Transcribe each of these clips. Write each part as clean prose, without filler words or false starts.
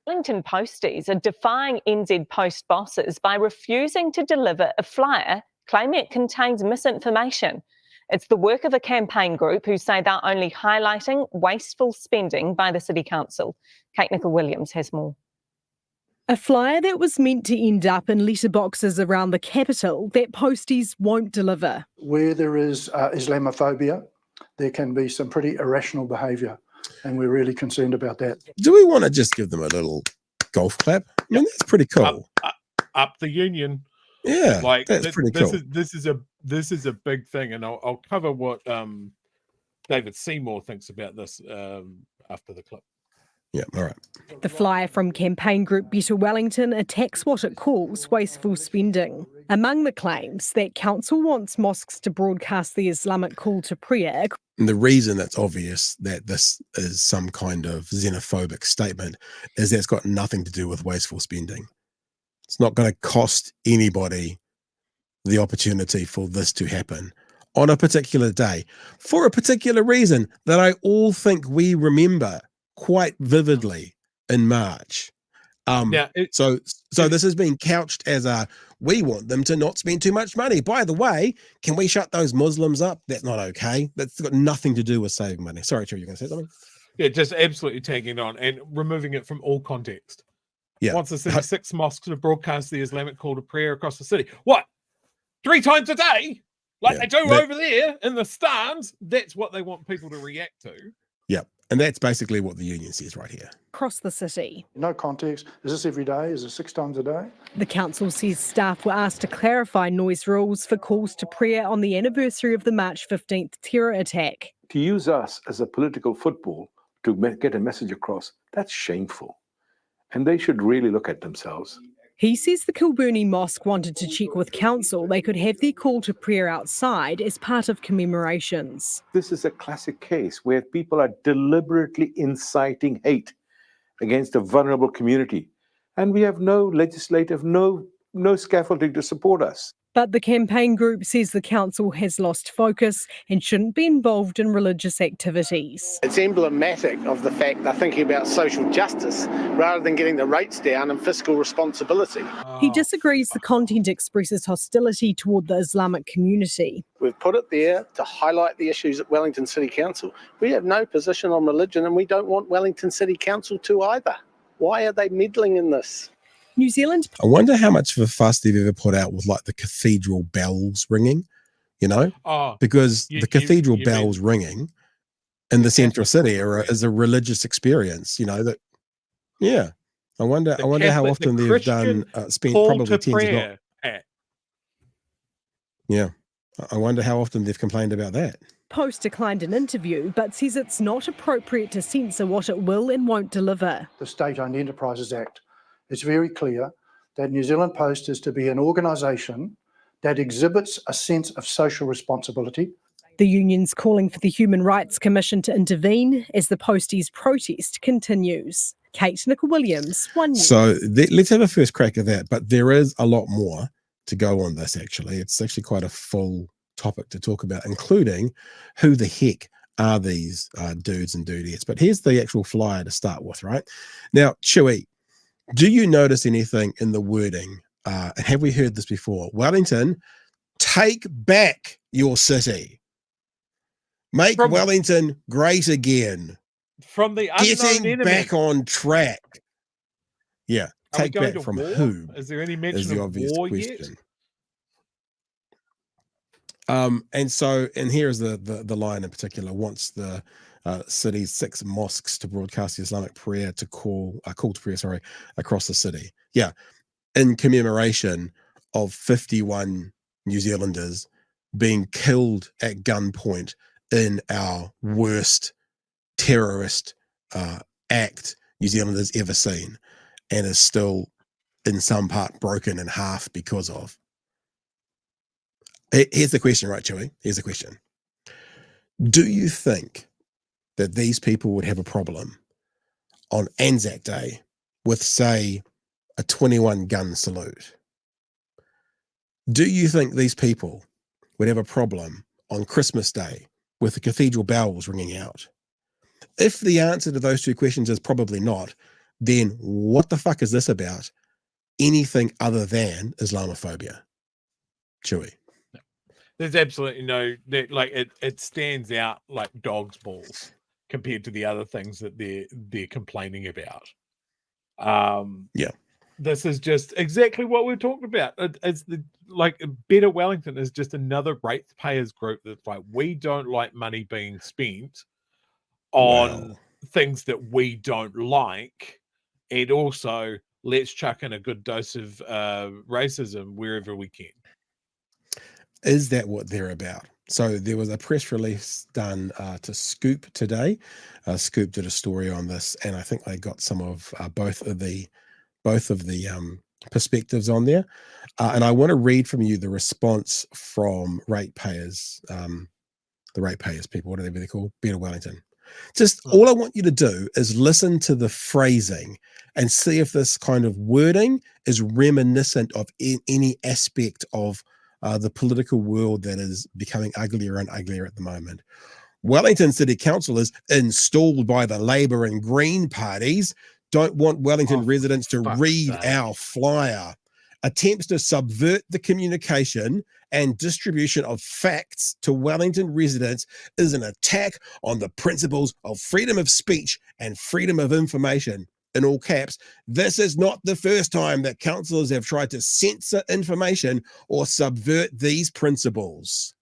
Wellington posties are defying NZ Post bosses by refusing to deliver a flyer claiming it contains misinformation. It's the work of a campaign group who say they're only highlighting wasteful spending by the City Council. Kate Nichol-Williams has more. A flyer that was meant to end up in letterboxes around the capital that posties won't deliver. Where there is Islamophobia, there can be some pretty irrational behaviour, and we're really concerned about that. Do we want to just give them a little golf clap? I mean, that's pretty cool. Up the union. Yeah, like that's pretty cool. This is a big thing, and I'll cover what David Seymour thinks about this after the clip. Yeah, all right. The flyer from campaign group Better Wellington attacks what it calls wasteful spending. Among the claims, that council wants mosques to broadcast the Islamic call to prayer. And the reason it's obvious that this is some kind of xenophobic statement is that it's got nothing to do with wasteful spending. It's not going to cost anybody the opportunity for this to happen on a particular day for a particular reason that I all think we remember quite vividly in March. So this has been couched as we want them to not spend too much money. By the way, can we shut those Muslims up? That's not okay. That's got nothing to do with saving money. Sorry, True, you're going to say something? Yeah, just absolutely tagging on and removing it from all context. Yeah. Wants to send 6 mosques to broadcast the Islamic call to prayer across the city. What? 3 times a day? Like they do over there in the stands? That's what they want people to react to. Yeah. And that's basically what the union says right here. Across the city. No context. Is this every day? Is it 6 times a day? The council says staff were asked to clarify noise rules for calls to prayer on the anniversary of the March 15th terror attack. To use us as a political football to get a message across, that's shameful. And they should really look at themselves. He says the Kilburnie Mosque wanted to check with council they could have their call to prayer outside as part of commemorations. This is a classic case where people are deliberately inciting hate against a vulnerable community. And we have no legislative, no scaffolding to support us. But the campaign group says the council has lost focus and shouldn't be involved in religious activities. It's emblematic of the fact they're thinking about social justice rather than getting the rates down and fiscal responsibility. He disagrees the content expresses hostility toward the Islamic community. We've put it there to highlight the issues at Wellington City Council. We have no position on religion and we don't want Wellington City Council to either. Why are they meddling in this? New Zealand. I wonder how much of a fuss they've ever put out with like the cathedral bells ringing, you know, because the cathedral bells ringing in the central city is a religious experience, you know, that, yeah. I wonder how often they've done, spent probably tens of not. Yeah. I wonder how often they've complained about that. Post declined an interview, but says it's not appropriate to censor what it will and won't deliver. The State-Owned Enterprises Act. It's very clear that New Zealand Post is to be an organisation that exhibits a sense of social responsibility. The union's calling for the Human Rights Commission to intervene as the posties' protest continues. Kate Nichol-Williams, One News. So let's have a first crack at that, but there is a lot more to go on this, actually. It's actually quite a full topic to talk about, including who the heck are these dudes and dudettes. But here's the actual flyer to start with, right? Now, Chewy, do you notice anything in the wording? And have we heard this before? Wellington, take back your city. Make Wellington great again. From the unknown enemy. Back on track. Yeah. Take back from war? Who? Is there any mention of war question. Yet? And here's the line in particular. Wants the city's 6 mosques to broadcast the Islamic prayer to call to prayer, across the city. Yeah. In commemoration of 51 New Zealanders being killed at gunpoint in our worst terrorist act New Zealand has ever seen, and is still in some part broken in half because of. Here's the question, right, Chewy? Here's the question. Do you think that these people would have a problem on Anzac Day with, say, a 21 gun salute? Do you think these people would have a problem on Christmas Day with the cathedral bells ringing out? If the answer to those 2 questions is probably not, then what the fuck is this about? Anything other than Islamophobia. Chewy. There's absolutely no, like it stands out like dog's balls compared to the other things that they're complaining about. Yeah. This is just exactly what we're talking about. It's like Better Wellington is just another ratepayers group that's like, we don't like money being spent on things that we don't like, and also let's chuck in a good dose of racism wherever we can. Is that what they're about? So there was a press release done to Scoop today. Scoop did a story on this, and I think they got some of both of the perspectives on there. And I want to read from you the response from ratepayers, the ratepayers people, whatever they're called, Better Wellington. Just all I want you to do is listen to the phrasing and see if this kind of wording is reminiscent of any aspect of the political world that is becoming uglier and uglier at the moment. Wellington City Councillors installed by the Labour and Green parties don't want Wellington residents to read our flyer. Attempts to subvert the communication and distribution of facts to Wellington residents is an attack on the principles of freedom of speech and freedom of information. In all caps, this is not the first time that councillors have tried to censor information or subvert these principles.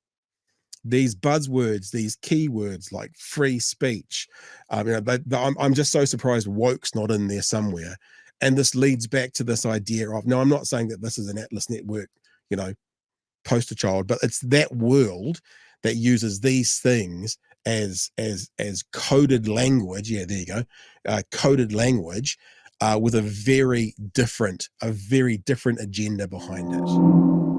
These buzzwords, these keywords like free speech, I'm just so surprised woke's not in there somewhere. And this leads back to this idea of, no, I'm not saying that this is an Atlas Network, poster child, but it's that world that uses these things as coded language. Yeah, there you go. Coded language with a very different agenda behind it.